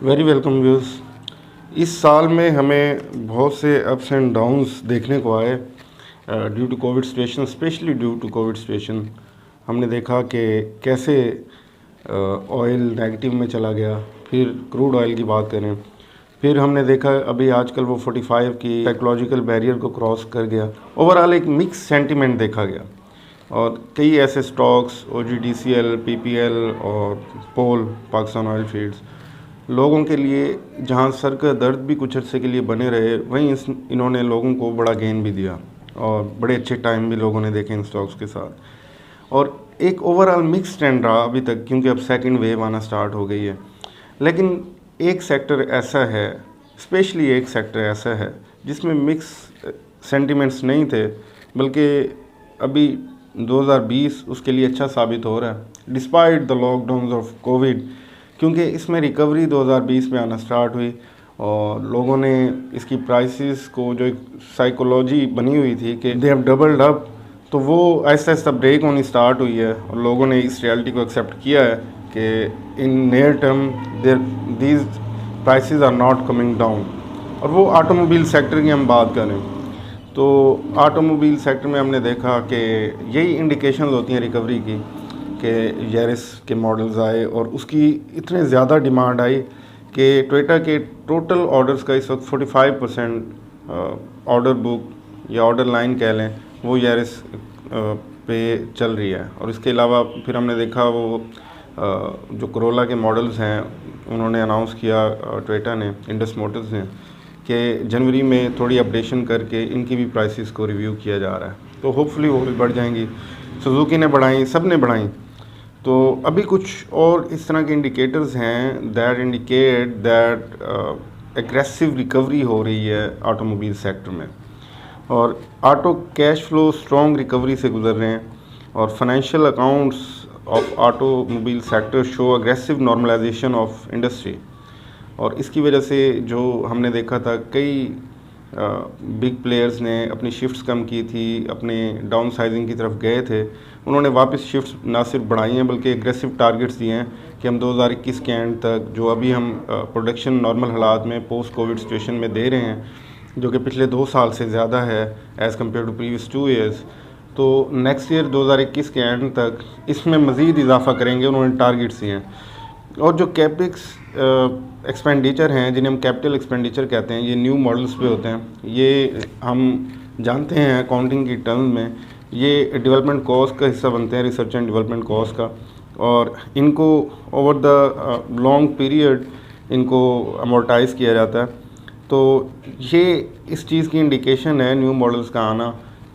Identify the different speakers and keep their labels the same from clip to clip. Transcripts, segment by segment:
Speaker 1: Very welcome views. इस साल में हमें बहुत से अप्स एंड डाउन्स देखने को आए due to Covid situation, specially due to Covid situation. हमने देखा कि कैसे ऑयल नेगेटिव में चला गया, फिर क्रूड ऑयल की बात करें, फिर हमने देखा अभी आजकल वो 45 की साइकोलॉजिकल बैरियर को क्रॉस कर गया। ओवरऑल एक मिक्स सेंटिमेंट देखा गया और कई ऐसे स्टॉक्स OGDCL, PPL और पोल पाकिस्तान ऑयल फील्ड्स लोगों के लिए जहां सर का दर्द भी कुछ अर्से के लिए बने रहे, वहीं इन्होंने लोगों को बड़ा गेन भी दिया और बड़े अच्छे टाइम भी लोगों ने देखे इन स्टॉक्स के साथ। और एक ओवरऑल मिक्स ट्रेंड रहा अभी तक, क्योंकि अब सेकंड वेव आना स्टार्ट हो गई है। लेकिन एक सेक्टर ऐसा है, स्पेशली एक सेक्टर ऐसा है जिसमें मिक्स सेंटिमेंट्स नहीं थे, बल्कि अभी 2020 उसके लिए अच्छा साबित हो रहा है despite the lockdown of Covid, क्योंकि इसमें रिकवरी 2020 में आना स्टार्ट हुई और लोगों ने इसकी प्राइसेस को, जो एक साइकोलॉजी बनी हुई थी कि दे हैव डबल्ड अप, तो वो आहिस्ता आहिस्ता ब्रेक होनी स्टार्ट हुई है और लोगों ने इस रियलिटी को एक्सेप्ट किया है कि in near term these prices are not coming down. और वो ऑटोमोबाइल सेक्टर की हम बात करें तो ऑटोमोबाइल सेक्टर में हमने देखा कि यही इंडिकेशंस होती हैं रिकवरी की कि यारिस के मॉडल्स आए और उसकी इतने ज़्यादा डिमांड आई कि टोयोटा के टोटल ऑर्डर्स का इस वक्त 45% ऑर्डर बुक या ऑर्डर लाइन कह लें वो यारिस पे चल रही है। और इसके अलावा फिर हमने देखा वो जो कोरोला के मॉडल्स हैं उन्होंने अनाउंस किया टोयोटा ने, इंडस मोटर्स ने, कि जनवरी में थोड़ी अपडेशन करके इनकी भी प्राइसेस को रिव्यू किया जा रहा है, तो होपफुली वो भी बढ़ जाएंगी। सुजुकी ने बढ़ाई, सब ने बढ़ाई। तो अभी कुछ और इस तरह के इंडिकेटर्स हैं that indicate that aggressive recovery हो रही है ऑटोमोबाइल सेक्टर में, और auto cash flow strong recovery से गुजर रहे हैं और financial accounts of automobile sector show aggressive normalisation of industry. और इसकी वजह से जो हमने देखा था कई बिग प्लेयर्स ने अपनी शिफ्ट्स कम की थी, अपने डाउन साइजिंग की तरफ गए थे, उन्होंने वापस शिफ्ट्स ना सिर्फ बढ़ाई हैं बल्कि एग्रेसिव टारगेट्स दिए हैं कि हम 2021 के एंड तक जो अभी हम प्रोडक्शन नॉर्मल हालात में पोस्ट कोविड सिचुएशन में दे रहे हैं, जो कि पिछले 2 साल से ज़्यादा है as compare to previous 2 years, तो नेक्स्ट ईयर 2021 के एंड तक इसमें मज़ीद इजाफा करेंगे, उन्होंने टारगेट्स दिए हैं। और जो कैपेक्स एक्सपेंडिचर हैं, जिन्हें हम कैपिटल एक्सपेंडिचर कहते हैं, ये न्यू मॉडल्स पे होते हैं। ये हम जानते हैं अकाउंटिंग की टर्म में ये डेवलपमेंट कॉस्ट का हिस्सा बनते हैं, रिसर्च एंड डेवलपमेंट कॉस्ट का, और इनको ओवर द लॉन्ग पीरियड इनको अमोर्टाइज़ किया जाता है। तो ये इस चीज़ की इंडिकेशन है न्यू मॉडल्स का आना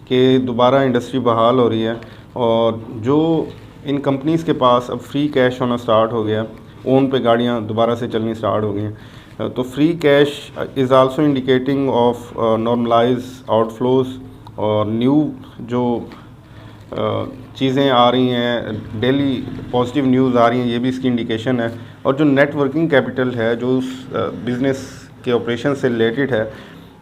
Speaker 1: कि दोबारा इंडस्ट्री बहाल हो रही है और जो इन कंपनीज़ के पास अब फ्री कैश होना स्टार्ट हो गया, ओन पे गाड़ियाँ दोबारा से चलनी स्टार्ट हो गई हैं, तो free cash is also indicating of normalise outflows और न्यू जो चीज़ें आ रही हैं, डेली पॉजिटिव न्यूज़ आ रही हैं, ये भी इसकी इंडिकेशन है। और जो नेट वर्किंग कैपिटल है जो उस बिज़नेस के ऑपरेशन से रिलेटेड है,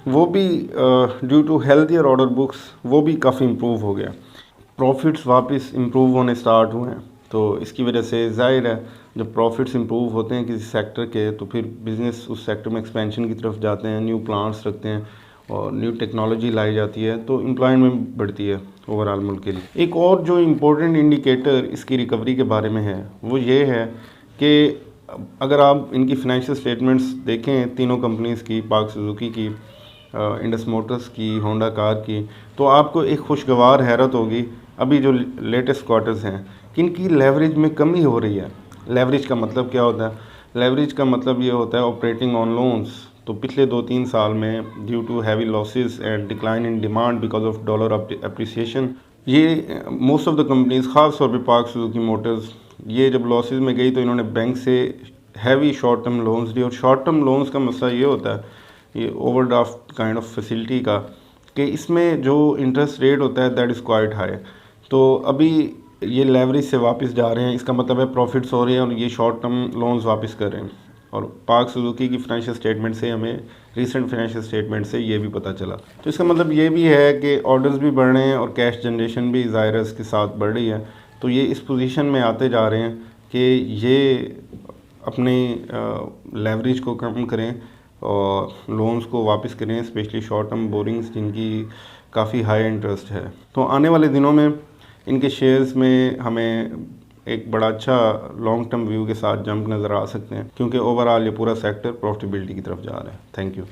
Speaker 1: वो भी due to healthier order books वो भी काफ़ी इम्प्रूव हो गया, प्रॉफिट्स वापस इम्प्रूव होने स्टार्ट हुए हैं। तो इसकी वजह से ज़ाहिर है जब प्रॉफिट्स इम्प्रूव होते हैं किसी सेक्टर के, तो फिर बिज़नेस उस सेक्टर में एक्सपेंशन की तरफ जाते हैं, न्यू प्लांट्स रखते हैं और न्यू टेक्नोलॉजी लाई जाती है, तो एम्प्लॉयमेंट बढ़ती है ओवरऑल मुल्क के लिए। एक और जो इम्पोर्टेंट इंडिकेटर इसकी रिकवरी के बारे में है वो ये है कि अगर आप इनकी फाइनेंशियल स्टेटमेंट्स देखें तीनों कंपनीज़ की, पाक सुजुकी की, इंडस मोटर्स की, होंडा कार की, तो आपको एक खुशगवार हैरत होगी अभी जो लेटेस्ट क्वार्टर्स हैं कि इनकी लेवरेज में कमी हो रही है। लेवरेज का मतलब क्या होता है? लेवरेज का मतलब ये होता है ऑपरेटिंग ऑन लोन्स। तो पिछले 2-3 साल में due to heavy losses and decline in demand because of dollar appreciation, ये मोस्ट ऑफ द कंपनीज, ख़ास तौर पे पाक सुजुकी मोटर्स, ये जब लॉसेस में गई तो इन्होंने बैंक से हैवी शॉर्ट टर्म लोन्स ली। और शॉर्ट टर्म लोन्स का मसला ये होता है, ये ओवरड्राफ्ट काइंड ऑफ फैसिलिटी का, कि इसमें जो इंटरेस्ट रेट होता है दैट इज़ क्वाइट हाई। तो अभी ये लेवरेज से वापस जा रहे हैं, इसका मतलब है प्रॉफिट्स हो रहे हैं और ये शॉर्ट टर्म लोन्स वापस कर रहे हैं। और पाक सुजुकी की फाइनेंशियल स्टेटमेंट से हमें, रिसेंट फाइनेंशियल स्टेटमेंट से ये भी पता चला। तो इसका मतलब ये भी है कि ऑर्डर्स भी बढ़ रहे हैं और कैश जनरेशन भी ज़ाहिर के साथ बढ़ रही है। तो ये इस पोजीशन में आते जा रहे हैं कि ये अपनी लेवरेज को कम करें और लोन्स को वापस करें, स्पेशली शॉर्ट टर्म बोरिंग्स जिनकी काफ़ी हाई इंटरेस्ट है। तो आने वाले दिनों में इनके शेयर्स में हमें एक बड़ा अच्छा लॉन्ग टर्म व्यू के साथ जंप नज़र आ सकते हैं, क्योंकि ओवरऑल ये पूरा सेक्टर प्रॉफिटेबिलिटी की तरफ जा रहा है। Thank you.